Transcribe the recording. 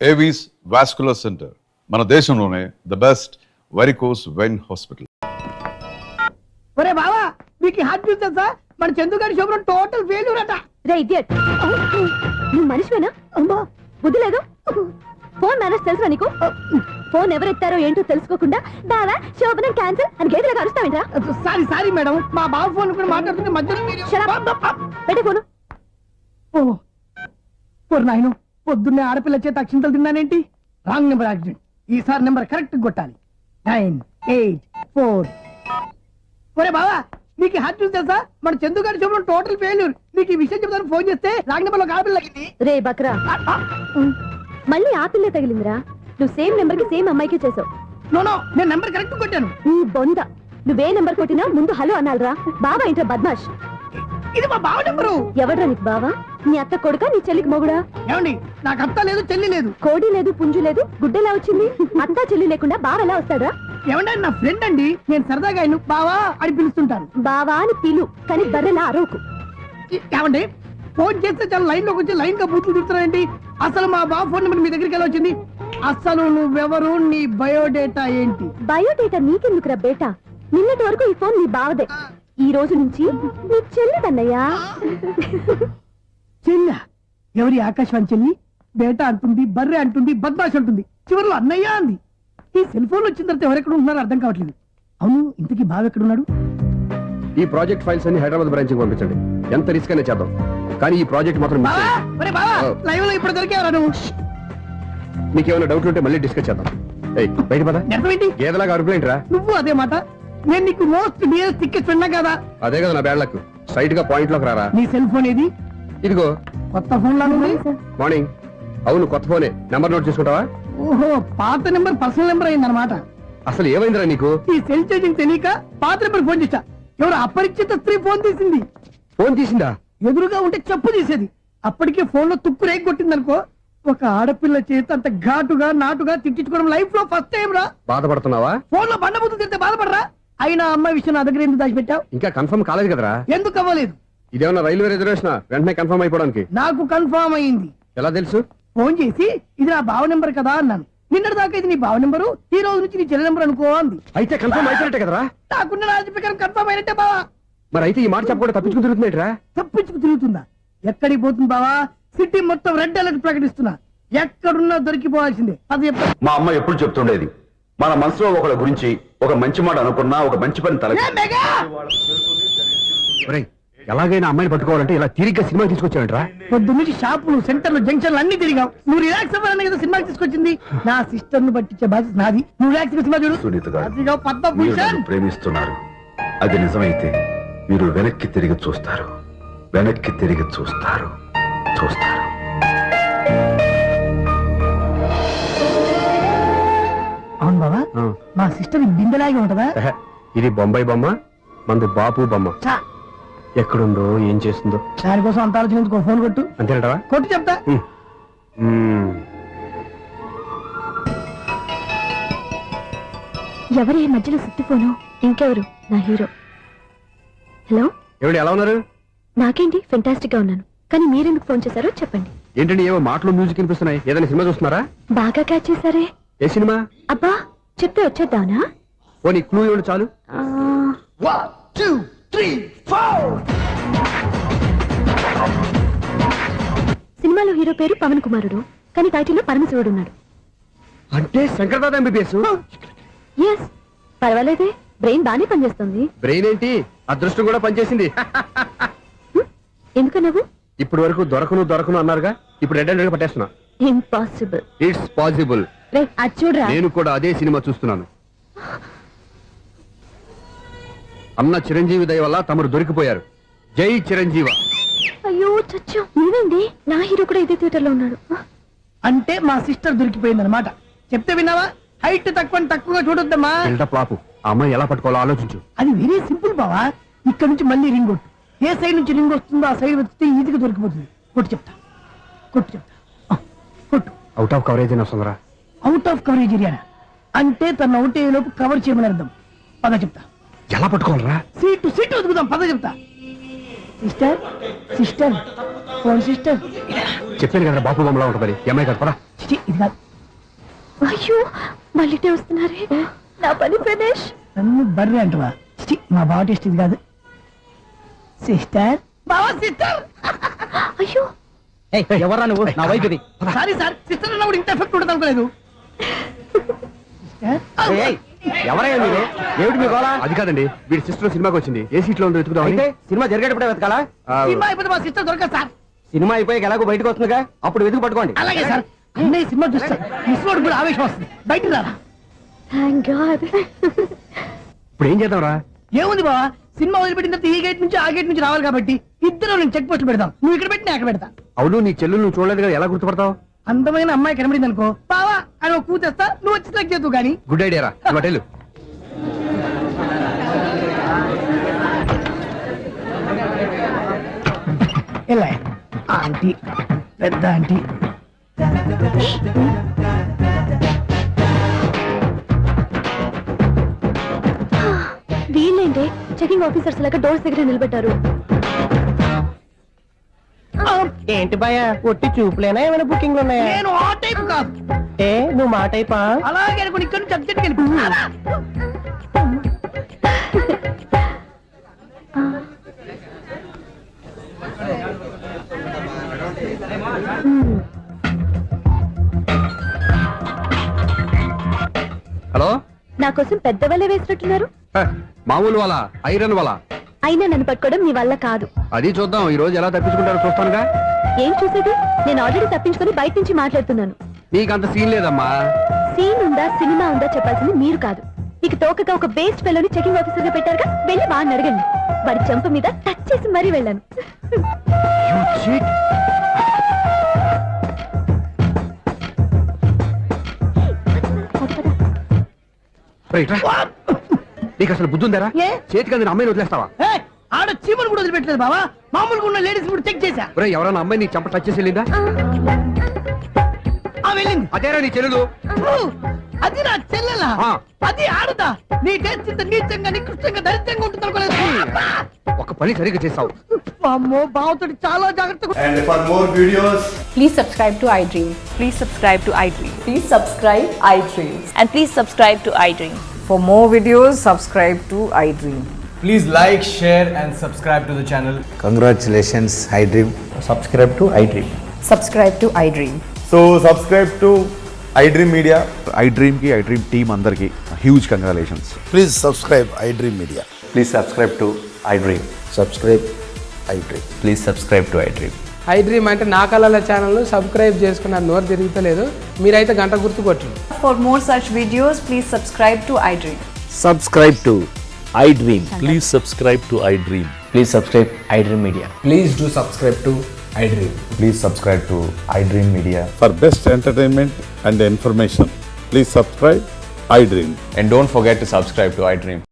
Avis vascular centre మన దేశంలోనే the best varicose vein hospital. ఒరే బావా మీకు హార్ట్ న్యూస్ తెలుసా? మన చందుగారి శుభ్రం టోటల్ ఫెయిల్యూర్ అట. రే ఇడియట్, నువ్వు మనిషివేనా? అమ్మా బుద్ధి లేదు. ఫోన్ మేనేజ్ తెలుసా నీకు? ఫోన్ ఎవరెత్తారో ఏంటో తెలుసుకోకుండా బావా శోభనం క్యాన్సిల్ అని గేదెలాగా అరుస్తావేంట్రా? సారీ సారీ మేడం, మా బావ ఫోన్ కూడా మాట్లాడుతుంటే మధ్యలో పెట్టే ఫోను. ఓ నాయను, పొద్దున్నే ఆడపిల్ల చేత అక్షింతలు తిన్నానేంటి? Wrong number accident. ఈసారి నెంబర్ కరెక్ట్ కొట్టాలి. 984. ఒరే బావా నీకు హార్ట్ న్యూస్ తెలుసా? మన చందుగారి శుభ్రం టోటల్ ఫెయిల్యూర్. నీకు ఈ విషయం చెప్తాను ఫోన్ చేస్తే రాంగ్ నెంబర్ లో ఆడపిల్ల తగ్గింది. రే బక్రా, మళ్ళీ ఆ పిల్లే తగిలిందిరా. నువ్వు సేమ్ నెంబర్ కి సేమ్ అమ్మాయికే చేసావు. నో నేను నెంబర్ కరెక్ట్ కొట్టాను. నీ బొంద, నువ్వే నెంబర్ కొట్టినా ముందు హలో అనాలరా. బావా ఏంట్రా బద్మాష్? ఇది మా బావ నెంబరు. ఎవడ్రా నీకు బావా? నీ అత్త కొడుక, నీ చెల్లికి మొగుడా? ఏమండి, నాకు అత్త లేదు చెల్లి లేదు. కోడి లేదు పుంజు లేదు, గుడ్డెలా వచ్చింది? అత్త చెల్లి లేకుండా బావ ఎలా వస్తాడా? ఏమండి, నా ఫ్రెండ్ అండి, నేను సరదాగా ఆయన బావా అని పిలుస్తుంటాను. బావా అని పిలు, కానీ బర్రెలా అరవకు. ఏమండి, ఫోన్ చేస్తే చాలా లైన్ లోకి వచ్చి లైన్ గా బూతులు తిడుతున్నాయండి. అసలు మా బావ ఫోన్ నెంబర్ మీ దగ్గరికి ఎలా వచ్చింది? అసలు నువ్వెవరు, నీ బయోడేటా ఏంటి? బయోడేటా నీకెందుకురా బేటా? నిన్నటి వరకు ఈ ఫోన్ నీ బావదే, ఈ రోజు నుంచి నీ చెల్లిదన్నయ్యా. చెల్ల ఎవరి? ఆకాశవాణి చెల్లి. బేటా అంటుంది, బర్రె అంటుంది, బద్మాష్ అంటుంది, చివరిలో అన్నయ్య అంది. ఈ సెల్ ఫోన్ వచ్చిన తర్వాత ఎవరెక్కడ ఉంటున్నారో అర్థం కావట్లేదు. అవును, ఇంతకీ బావ ఎక్కడున్నాడు? ఈ ప్రాజెక్ట్ ఫైల్స్ అన్ని హైదరాబాద్ బ్రాంచ్ పంపించండి. ఎంత రిస్క్ అయినా చేద్దాం, కానీ ఈ ప్రాజెక్ట్ మాత్రం లైవ్ లో ఇప్పుడు దొరికేవరా నువ్వు? నీకేమైనా డౌట్ ఉంటే మళ్ళీ డిస్కస్ చేద్దాం. బయట పద. గేదలాగా అరుపులేంట్రా? నువ్వు అదే మాట. నేను నీకు మోస్ట్ డియరెస్ట్ టికెట్స్ విన్నా కదా. అదే కదా నా బ్యాడ్ లక్. స్ట్రైట్ గా పాయింట్ లోకి రారా. నీ సెల్ ఫోన్ ఏది? ఇదిగో కొత్త ఫోన్ లాగా ఉంది. మార్నింగ్. అవును, కొత్త ఫోనే. నెంబర్ నోట్ చేసుకుంటావా? ఓహో, పాత నెంబర్ పర్సనల్ నెంబర్ అయిందన్నమాట. అసలు ఏమైందిరా నీకు? ఈ సెల్ చేంజింగ్ తెలియక పాత నెంబర్ ఫోన్ చేశా. ఎవరు అపరిచిత స్త్రీ ఫోన్ తీసింది. ఫోన్ తీసిందా? ఎదురుగా ఉంటే చెప్పు తీసేది. అప్పటికే ఫోన్ లో తుక్కు రేగి కొట్టిందనుకో. ఒక ఆడపిల్ల చేత అంత ఘాటుగా నాటుగా తిట్టించుకోవడం లైఫ్ లో ఫస్ట్ టైం రా. బాధపడుతున్నావా? ఫోన్ లో బండబుద్ధి తింటే బాధపడరా? అయినా అమ్మాయి విషయం నా దగ్గర ఎందుకు దాచిపెట్టావు? ఇంకా కన్ఫర్మ్ కాలేదు కదరా. ఎందుకు అవ్వలేదు? ఇదేమన్నా రైల్వే రిజర్వేషన్? వెంటనే కన్ఫర్మ్ అయిపోవడానికి. నాకు కన్ఫర్మ్ అయింది. ఎలా తెలుసు? ఫోన్ చేసి ఇది నా బావ నెంబర్ కదా అన్నాను. నిన్నటి దాకా ఇది నీ బావ నెంబరు, ఈ రోజు నుంచి నీ చెల్లి నెంబర్ అనుకో అంది. అయితే కన్ఫర్మ్ అయిపోయినట్టే కదరా? నాకున్న రాజు ప్రకారం కన్ఫర్మ్ అయినట్టే బావా. మరి అయితే ఈ మాట చెప్పకుండా తప్పించుకుని తిరుగుతున్నాయిట్రా? తప్పించుకు తిరుగుతుందా? ఎక్కడికి పోతుంది బావా? సిటీ మొత్తం రెడ్ అలర్ట్ ప్రకటిస్తున్నా. ఎక్కడున్నా దొరికిపోవాల్సిందే. అది చెప్తా. మా అమ్మ ఎప్పుడు చెప్తుండేది, మన మనసులో ఒకళ్ళ గురించి ఒక మంచి మాట అనుకున్నా ఒక మంచి పని తల. ఎలాగైనా అమ్మాయిని పట్టుకోవాలంటే ఇలా తిరిగ్గా సినిమా తీసుకొచ్చావంటరా? పొద్దున్నుంచి షాపులు, సెంటర్లు, జంక్షన్లు అన్ని తిరిగావు. నువ్వు రిలాక్స్ అవ్వాలని కదా సినిమాకి తీసుకొచ్చింది. నా సిస్టర్ ను పట్టించే బాధ్యత నాది. నువ్వు రిలాక్స్ సినిమా చూడు. సునీత గారు, అదిగో పద్మ మీరు భూషణ్. నన్ను ప్రేమిస్తున్నారు. అది నిజమైతే మీరు వెనక్కి తిరిగి చూస్తారు, వెనక్కి తిరిగి చూస్తారు, చూస్తారు. అవును బావా, మా సిస్టర్ బిందెలాగే ఉంటదా? ఇది బొంబాయి బొమ్మ, మంది బాపు బొమ్మ. ఎక్కడుందో ఏం చేస్తుందో దానికోసం అంత ఆలోచించుకో. ఫోన్ కొట్టు. అంతేనటవా? కొట్టు చెప్తా. ఎవరి మధ్యలో సుత్తి ఫోను? ఇంకెవరు? నా హీరో. హలో, ఎవడు ఎలా ఉన్నారు? నాకేంటి ఫెంటాస్టిక్ గా ఉన్నాను, కానీ మీరెందుకు ఫోన్ చేశారో చెప్పండి. ఏంటండి ఏవో మాటలు మ్యూజిక్ వినిపిస్తున్నాయి? ఏదైనా సినిమా చూస్తున్నారా? బాగా క్యాచ్ చేశారే. ఏ సినిమా? అబ్బా చెప్తే వచ్చేద్దానా? ఓ నీ క్లూ ఇవ్వండి చాలు. 1 2 3 4. సినిమాలో హీరో పేరు పవన్ కుమారుడు, కానీ టైటిల్లో పరమశివుడు ఉన్నాడు. అంటే శంకర్దాద ఎంబీబీఎస్. ఎస్, పర్వాలేదే, బ్రెయిన్ బానే పనిచేస్తుంది. బ్రెయిన్ ఏంటి, అదృష్టం కూడా పనిచేసింది. ఎందుకన్నావు? ఇప్పటి వరకు దొరకను అన్నారుగా, ఇప్పుడు రెడ్ హ్యాండెడ్ గా పట్టేస్తున్నా. ఇంపాసిబుల్. It's possible. అది చూడరా. నేను కూడా అదే సినిమా చూస్తున్నాను. అన్న చిరంజీవి దయ వల్ల తమరు దొరికిపోయారు. జై చిరంజీవ. అయ్యో చచ్చో, నీవేంటి? నా హీరో కూడా ఇదే థియేటర్ లో ఉన్నాడు. అంటే మా సిస్టర్ దొరికిపోయింది అనమాట. చెప్తే విన్నావా? హైట్ తక్కువగా చూడొద్దమ్మా. పాపు, ఆ అమ్మాయి ఎలా పట్టుకోవాలో ఆలోచించు. అది వెరీ సింపుల్ బావా. ఇక్కడ నుంచి మళ్ళీ రింగ్ కొట్టు. ఏ సైడ్ నుంచి రింగ్ వస్తుందో ఆ సైడ్ వెతికితే ఈజీగా దొరికిపోతుంది. కొట్టు చెప్తా. కొట్టు. అవుట్ ఆఫ్ కవరేజ్ అయినా వస్తుందరా? అవుట్ ఆఫ్ కవరేజ్ ఏరియా అంటే తన అవుట్ అయ్యే లోపు కవర్ చేయమని అర్థం. పద చెప్తా. ఎలా పట్టుకోవాలరా? సీటు వెతుకుదాం. పద చెప్తా. Sister phone sister. చెప్పాను కదా బాపు బొమ్మలా ఉంటుంది. అమ్మాయి కదా. చిచి, ఇది కాదు. అయ్యో మళ్ళీ వస్తున్నారే నా పని ఫినిష్. నన్ను బర్రె అంటవా? చిచి, మా బావ టేస్ట్ ఇది కాదు. సిస్టర్, బావా సిస్టర్. అయ్యో ఎవరా నువ్వు? నా వైఫ్ ఇది. సారీ సార్, సిస్టర్ అన్నప్పుడు ఇంత ఎఫెక్ట్ ఉండదు అనుకోలేదు. ఎవరైనా మీరు? ఏమిటి మీ గోళ? అది కాదండి, వీడి సిస్టర్ సినిమాకి వచ్చింది. ఏ సీట్ లో ఉందో వెతుకుదాం. అయితే సినిమా జరిగేటప్పుడే వెతకాలా? సినిమా అయిపోతే మా సిస్టర్ దొరకదు సార్. సినిమా అయిపోయాక ఎలాగో బయటకు వస్తుందిగా, అప్పుడు వెతుకు పట్టుకోండి. అలాగే సార్. అన్నయ్య సినిమా చూస్తారు, మిస్వాడు కూడా ఆవేశం వస్తుంది. బయటికి రారా. Thank God. ఇప్పుడు ఏం చేద్దాం రా? ఏముంది బావా, సినిమా వదిలిపెట్టిన తర్వాత ఈ గేట్ నుంచి ఆ గేట్ నుంచి రావాలి కాబట్టి ఇద్దరు నేను చెక్ పోస్టులు పెడతాం. నువ్వు ఇక్కడ పెట్టి నేను అక్కడ పెడతా. అవును, నీ చెల్లెలు నువ్వు చూడలేదు కదా, ఎలా గుర్తుపడతావు? అందమైన అమ్మాయి కనబడింది అనుకో, బావా అని ఒక కూతేస్తా, నువ్వు వచ్చి సెలెక్ట్ చేద్దు కానీ. గుడ్ ఐడియా రా, హోటల్. ఎలా ఆంటీ, పెద్ద ఆంటీ. వీళ్ళేంటి చెకింగ్ ఆఫీసర్స్ లాగా డోర్స్ దగ్గర నిలబెట్టారు. ఏంటి భయ ఒట్టి చూపులేనా ఏమైనా బుకింగ్ ఉన్నాయా? నేను ఆ టైప్ కాదు. ఏ నువ్వు మా టైపా? అలాగే అనుకుని ఇక్కడ నుంచి అర్జెంట్కి వెళ్ళిపోతున్నా. హలో, నా కోసం పెద్ద వలే వేసినట్టున్నారు. మామూలు వాళ్ళ ఐరన్ వాళ్ళ. అయినా నన్ను పట్టుకోవడం మీ వల్ల కాదు. అది చూద్దాం, ఈ రోజు ఎలా తప్పించుకుంటారో చూస్తానుగా. ఏం చూసేది? నేను ఆల్రెడీ తప్పించుకొని బయట నుంచి మాట్లాడుతున్నాను. నీకంత సీన్ లేదమ్మా. సీన్ ఉందా సినిమా ఉందా చెప్పాల్సింది మీరు కాదు. మీకు తోకగా ఒక బేస్ట్ ఫెలోని చెకింగ్ ఆఫీసర్ గా పెట్టారుగా, వెళ్ళి వాడిని అడగండి. వాడి చెంప మీద టచ్ చేసి మరీ వెళ్ళాను. నీకు అసలు బుద్ధి ఉందారా? ఏ? చేతికి అందిన అమ్మాయిని వదిలేస్తావా? ఏయ్, ఆడ చీమను కూడా వదిలిపెట్టలేదు బావా. మామూలుగా ఉన్న లేడీస్ కూడా చెక్ చేశా. ఒరే, ఎవరైనా అమ్మాయి నీ చెంప టచ్ చేసి వెళ్ళిందా? ఆ వెళ్ళింది. అదేరా నీ చెల్లెలు. అది నా చెల్లెలా? ఆ. అది ఆడదా? నీ టేస్ట్ ఇంత నీచంగా నికృష్టంగా దరిద్రంగా ఉంటుంది అనుకోలేదు. ఒక పని సరిగ్గా చేస్తావు. అమ్మో, బావతోటి చాలా జాగ్రత్తగా. And for more videos, Please subscribe to iDream. Please subscribe to iDream. Please subscribe iDream. And please subscribe to iDream. For more videos, subscribe to iDream. please like, share, and subscribe to the channel. Congratulations, iDream. Subscribe to iDream. Subscribe to iDream. So subscribe to iDream Media. iDream కి iDream team అందరికి huge congratulations. Please subscribe iDream Media. Please subscribe to iDream. Subscribe iDream. Please subscribe to iDream. iDream అంటే నా కళల channel subscribe చేసుకున్నారు, నోరు తిరుగుతలేదు. మీరైతే గంట గుర్తు కొట్టండి. For more such videos, please subscribe to iDream. Subscribe to iDream. Please subscribe to iDream. Please subscribe iDream Media. Please do subscribe to iDream. Please subscribe to iDream Media. For best entertainment and information, please subscribe iDream. And don't forget to subscribe to iDream.